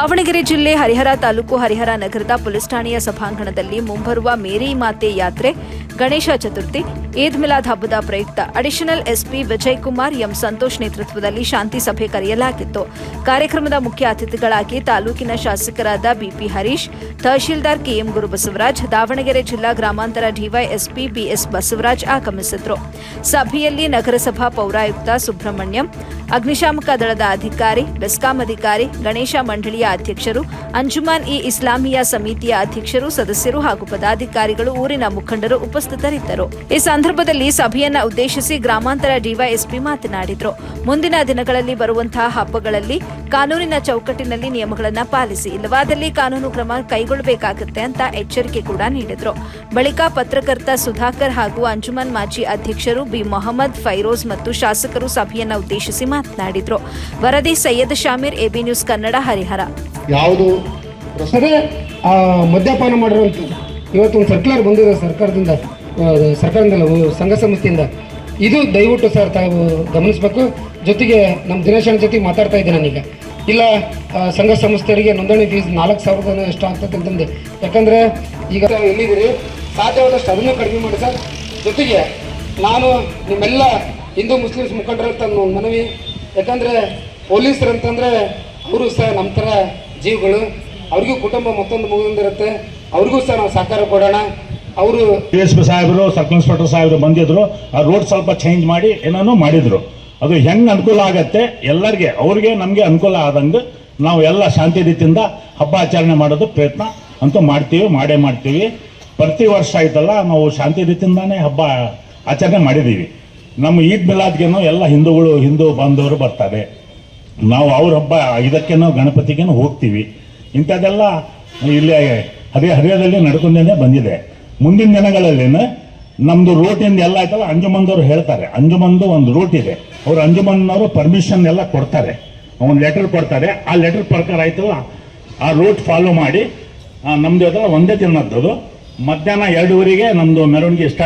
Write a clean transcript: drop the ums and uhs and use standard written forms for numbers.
ದಾವಣಗೆರೆ ಜಿಲ್ಲೆ ಹರಿಹರ ತಾಲೂಕು ಹರಿಹರ ನಗರದ ಪೊಲೀಸ್ ಠಾಣೆಯ ಸಭಾಂಗಣದಲ್ಲಿ ಮುಂಬರುವ ಮೇರಿ ಮಾತೆ ಯಾತ್ರೆ, ಗಣೇಶ ಚತುರ್ಥಿ, ಈದ್ ಮಿಲಾದ್ ಹಬ್ಬದ ಪ್ರಯುಕ್ತ additional SP Vijay Kumar M Santosh ನೇತೃತ್ವದಲ್ಲಿ ಶಾಂತಿ ಸಭೆ ಕರೆಯಲಾಗಿತ್ತು. ಕಾರ್ಯಕ್ರಮದ ಮುಖ್ಯ ಅತಿಥಿಗಳಾಗಿ ತಾಲೂಕಿನ ಶಾಸಕರಾದ ಬಿಪಿ ಹರೀಶ್, ತಹಶೀಲ್ದಾರ್ ಕೆಎಂ ಗುರುಬಸವರಾಜ್, ದಾವಣಗೆರೆ ಜಿಲ್ಲಾ ಗ್ರಾಮಾಂತರ ಡಿವೈಎಸ್ಪಿ ಬಿಎಸ್ ಬಸವರಾಜ್ ಆಗಮಿಸಿದ್ರು. ಸಭೆಯಲ್ಲಿ ನಗರಸಭಾ ಪೌರಾಯುಕ್ತ ಸುಬ್ರಹ್ಮಣ್ಯಂ, ಅಗ್ನಿಶಾಮಕ ದಳದ ಅಧಿಕಾರಿ, ಬೆಸ್ಕಾಂ ಅಧಿಕಾರಿ, ಗಣೇಶ ಮಂಡಳಿಯ ಅಧ್ಯಕ್ಷರು, ಅಂಜುಮನ್ ಇ ಇಸ್ಲಾಮಿಯಾ ಸಮಿತಿಯ ಅಧ್ಯಕ್ಷರು, ಸದಸ್ಯರು ಹಾಗೂ ಪದಾಧಿಕಾರಿಗಳು, ಊರಿನ ಮುಖಂಡರು ಉಪಸ್ಥಿತರಿದ್ದರು. ಈ ಸಂದರ್ಭದಲ್ಲಿ ಸಭೆಯನ್ನ ಉದ್ದೇಶಿಸಿ ಗ್ರಾಮಾಂತರ ಡಿವೈಎಸ್ಪಿ ಮಾತನಾಡಿದರು. ಮುಂದಿನ ದಿನಗಳಲ್ಲಿ ಬರುವಂತಹ ಹಬ್ಬಗಳಲ್ಲಿ ಕಾನೂನಿನ ಚೌಕಟ್ಟಿನಲ್ಲಿ ನಿಯಮಗಳನ್ನು ಪಾಲಿಸಿ, ಇಲ್ಲವಾದಲ್ಲಿ ಕಾನೂನು ಕ್ರಮ ಕೈಗೊಳ್ಳಬೇಕಾಗುತ್ತೆ ಅಂತ ಎಚ್ಚರಿಕೆ ಕೂಡ ನೀಡಿದರು. ಬಳಿಕ ಪತ್ರಕರ್ತ ಸುಧಾಕರ್ ಹಾಗೂ ಅಂಜುಮನ್ ಮಾಜಿ ಅಧ್ಯಕ್ಷರು ಬಿ ಮೊಹಮ್ಮದ್ ಫೈರೋಜ್ ಮತ್ತು ಶಾಸಕರು ಸಭೆಯನ್ನ ಉದ್ದೇಶಿಸಿ ಮಾತನಾಡಿದರು. ವರದಿ ಸೈಯದ್ ಶಾಮೀರ್, ಎಬಿ ನ್ಯೂಸ್ ಕನ್ನಡ, ಹರಿಹರ. ಯಾವುದು ಮದ್ಯಪಾನ ಮಾಡಿರುವಂಥದ್ದು ಇವತ್ತು ಒಂದು ಸರ್ಕ್ಯುಲರ್ ಬಂದಿದೆ ಸರ್ಕಾರದಿಂದ, ಸಂಘ ಸಂಸ್ಥೆಯಿಂದ. ಇದು ದಯವಿಟ್ಟು ಸರ್ ತಾವು ಗಮನಿಸಬೇಕು. ಜೊತೆಗೆ ನಮ್ಮ ದಿನೇಶ್ ಅಣ್ಣ ಜೊತೆಗೆ ಮಾತಾಡ್ತಾ ಇದ್ದೆ ನಾನೀಗ. ಇಲ್ಲ ಸಂಘ ಸಂಸ್ಥೆಯವರಿಗೆ ನೋಂದಣಿ ಫೀಸ್ 4,000 ಎಷ್ಟು ಆಗ್ತದೆ ಅಂತಂದು. ಯಾಕಂದರೆ ಈಗ ಎಲ್ಲಿದ್ದೀರಿ ಸಾಧ್ಯವಾದಷ್ಟು ಅದನ್ನು ಕಡಿಮೆ ಮಾಡಿ ಸರ್. ಜೊತೆಗೆ ನಾನು ನಿಮ್ಮೆಲ್ಲ ಹಿಂದೂ ಮುಸ್ಲಿಮ್ಸ್ ಮುಖಂಡರಂತ ಮನವಿ, ಯಾಕಂದರೆ ಪೊಲೀಸರು ಅಂತಂದರೆ ಅವರು ಸಹ ನಮ್ಮ ಥರ ಜೀವಗಳು, ಅವ್ರಿಗೂ ಕುಟುಂಬ ಮತ್ತೊಂದು ಮುಗಿದಿರುತ್ತೆ, ಅವ್ರಿಗೂ ಸಹ ನಾವು ಸಹಕಾರ ಕೊಡೋಣ. ಅವರು DSP ಸಾಹೇಬರು, ಸರ್ಕಲ್ ಇನ್ಸ್ಪೆಕ್ಟರ್ ಸಾಹೇಬರು ಬಂದಿದ್ರು. ಆ ರೋಡ್ ಸ್ವಲ್ಪ ಚೇಂಜ್ ಮಾಡಿ ಏನೇನೋ ಮಾಡಿದ್ರು. ಅದು ಹೆಂಗೆ ಅನುಕೂಲ ಆಗತ್ತೆ ಎಲ್ಲರಿಗೆ, ಅವ್ರಿಗೆ ನಮಗೆ ಅನುಕೂಲ ಆದಂಗೆ ನಾವು ಎಲ್ಲ ಶಾಂತಿ ರೀತಿಯಿಂದ ಹಬ್ಬ ಆಚರಣೆ ಮಾಡೋದು ಪ್ರಯತ್ನ ಅಂತೂ ಮಾಡೇ ಮಾಡ್ತೀವಿ. ಪ್ರತಿ ವರ್ಷ ಆಯ್ತಲ್ಲ ನಾವು ಶಾಂತಿ ರೀತಿಯಿಂದಾನೇ ಹಬ್ಬ ಆಚರಣೆ ಮಾಡಿದ್ದೀವಿ. ನಮ್ಮ ಈದ್ ಮಿಲಾದ್ಗೇನೋ ಎಲ್ಲ ಹಿಂದೂ ಬಾಂಧವರು ಬರ್ತಾರೆ. ನಾವು ಅವ್ರ ಹಬ್ಬ ಇದಕ್ಕೇನೋ ಗಣಪತಿಗೇನೋ ಹೋಗ್ತೀವಿ. ಇಂಥದ್ದೆಲ್ಲ ಇಲ್ಲಿ ಹರಿಹರದಲ್ಲಿ ನಡ್ಕೊಂಡೇ ಬಂದಿದೆ. ಮುಂದಿನ ದಿನಗಳಲ್ಲಿ ನಮ್ಮದು ರೂಟಿಂದ ಎಲ್ಲ ಆಯ್ತಲ್ಲ, ಅಂಜುಮನ್ದವ್ರು ಹೇಳ್ತಾರೆ, ಅಂಜುಮನ್ದು ಒಂದು ರೂಟ್ ಇದೆ, ಅವ್ರು ಅಂಜುಮನ್ನವರು ಪರ್ಮಿಷನ್ ಎಲ್ಲ ಕೊಡ್ತಾರೆ, ಒಂದು ಲೆಟರ್ ಕೊಡ್ತಾರೆ. ಆ ಲೆಟರ್ ಪ್ರಕಾರ ಆಯ್ತಲ್ಲ ಆ ರೂಟ್ ಫಾಲೋ ಮಾಡಿ ನಮ್ದು ಅದೆಲ್ಲ ಒಂದೇ ದಿನದ್ದು ಮಧ್ಯಾಹ್ನ 2:30ಗೆ ನಮ್ಮದು ಮೆರವಣಿಗೆ ಸ್ಟಾರ್ಟ್